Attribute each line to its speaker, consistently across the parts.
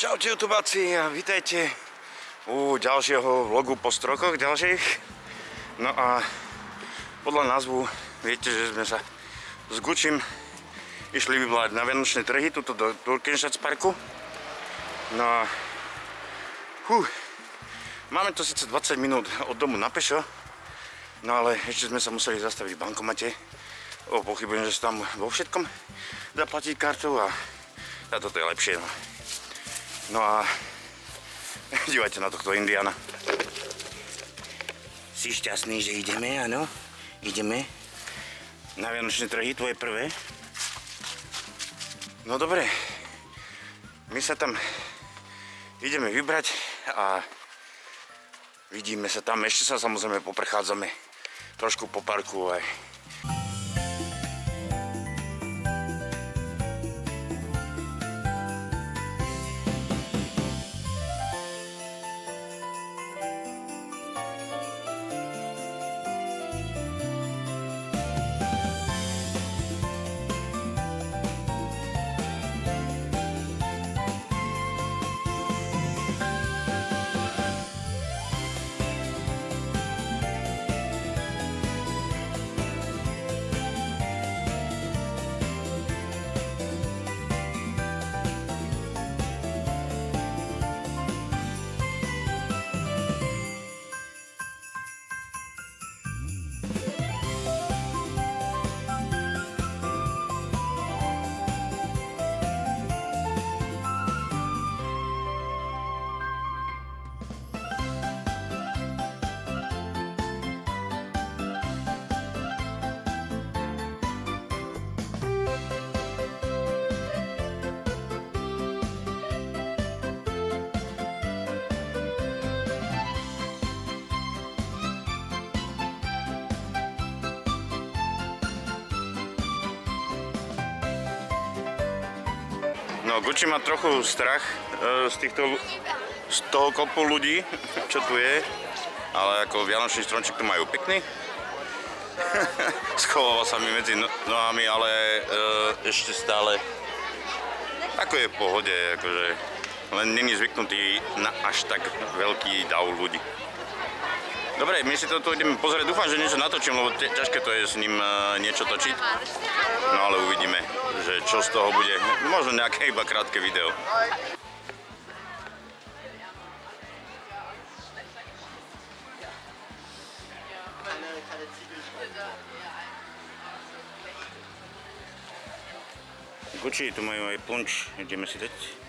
Speaker 1: Čaute YouTubáci a vítajte u ďalšieho vlogu po strokoch ďalších. No a podľa názvu viete, že sme sa s Gučím išli vyblať na vianočné trhy tuto do Turkenschatz parku. No a máme to síce 20 minút od domu na pešo, no ale ešte sme sa museli zastaviť v bankomate. Pochybujem, že sa tam vo všetkom zaplatiť kartou a toto je lepšie. No a dívajte na tohto Indiana. Si šťastný, že ideme, áno? Ideme na vianočné trhy, tvoje prvé? No dobre, my sa tam ideme vybrať a vidíme sa tam. Ešte sa samozrejme poprechádzame trošku po parku aj. No, Guči má trochu strach z toho kopu ľudí, čo tu je, ale ako vianočný stromček tu majú pekný. Schováva sa mi medzi nohami, ale ešte stále ako je v pohode, akože len není zvyknutý na až tak veľký dav ľudí. Dobre, my si to tu ideme pozrieť, dúfam, že niečo natočím, lebo ťažké to je s ním niečo točiť. No ale uvidíme, že čo z toho bude, možno nejaké iba krátke video. Guči, tu majú aj punč, ideme si dať.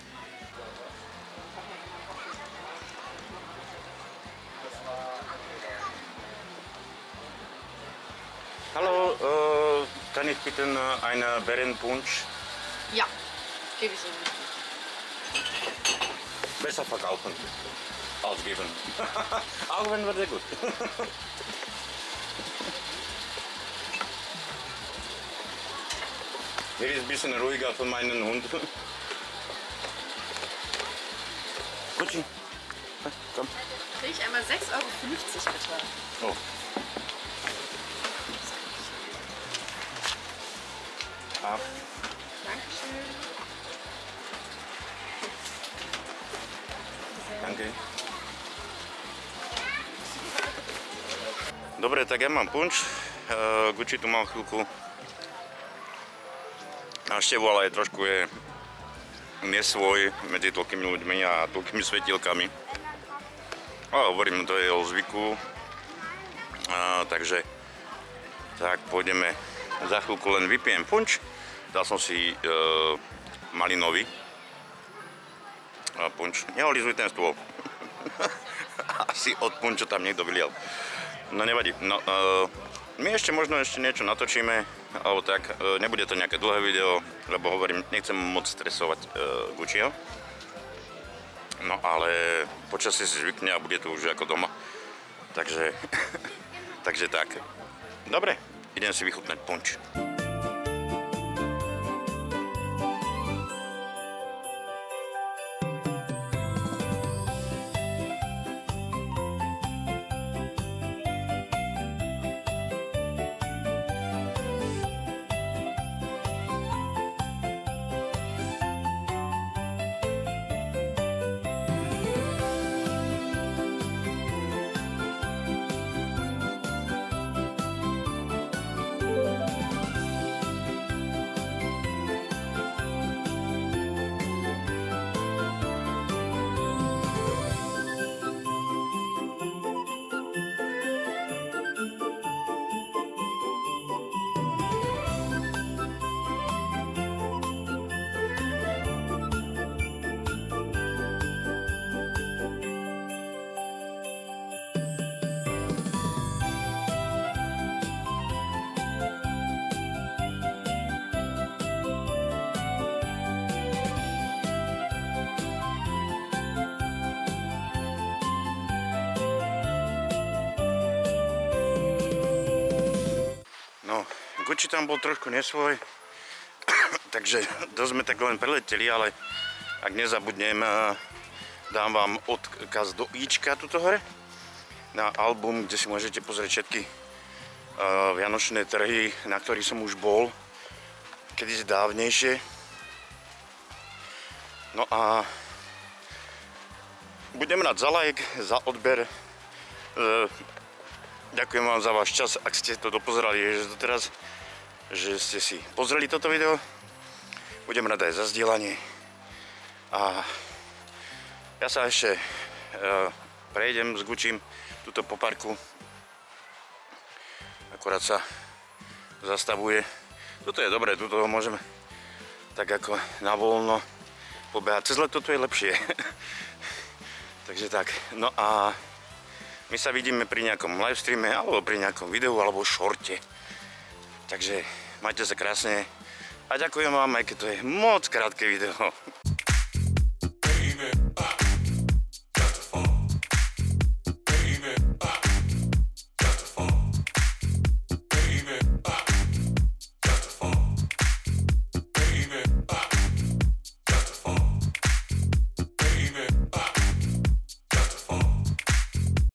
Speaker 1: Hallo, kann ich bitte eine Beerenpunsch?
Speaker 2: Ja, gebe ich Ihnen.
Speaker 1: Besser verkaufen als geben. Auch wenn wäre gut. Hier ist ein bisschen ruhiger für meinen Hund. Gucci, komm.
Speaker 2: Kriege ich einmal 6,50 € bitte.
Speaker 1: Oh. Ab.
Speaker 2: Dankeschön.
Speaker 1: Danke. Dobre, tak ja mám punč. Guči tu mal chvíľku návštevu, ale aj trošku je nesvoj medzi toľkými ľuďmi a toľkými svetielkami. Ale hovorím, to je o zvyku. Takže tak pôjdeme. Za chvíľku len vypijem punč. Dal som si malinový punč. Neolizuj ten stôl. Asi od punču tam niekto vylial. No nevadí. No, my možno ešte niečo natočíme, alebo tak. Nebude to nejaké dlhé video, lebo hovorím, nechcem moc stresovať Gučiho. No ale počasie si zvykne a bude to už ako doma. Takže, takže tak. Dobre, idem si vychutnať punč. Gucci tam bol trošku nesvoj, takže dosť sme tak len preleteli, ale ak nezabudnem, dám vám odkaz do ička tuto hore na album, kde si môžete pozrieť všetky vianočné trhy, na ktorých som už bol kedysi dávnejšie. No a budem rád za like, za odber. Ďakujem vám za váš čas, ak ste to dopozerali doteraz, že ste si pozreli toto video. Budem rád aj za zdieľanie. A ja sa ešte prejdem s Gučím tuto po parku. Akurát sa zastavuje. Toto je dobré, tuto môžeme tak ako na voľno pobehať. Cez leto to je lepšie. Takže tak, no a my sa vidíme pri nejakom livestreame, alebo pri nejakom videu, alebo šorte. Takže majte sa krásne a ďakujem vám, aj keď to je moc krátke video.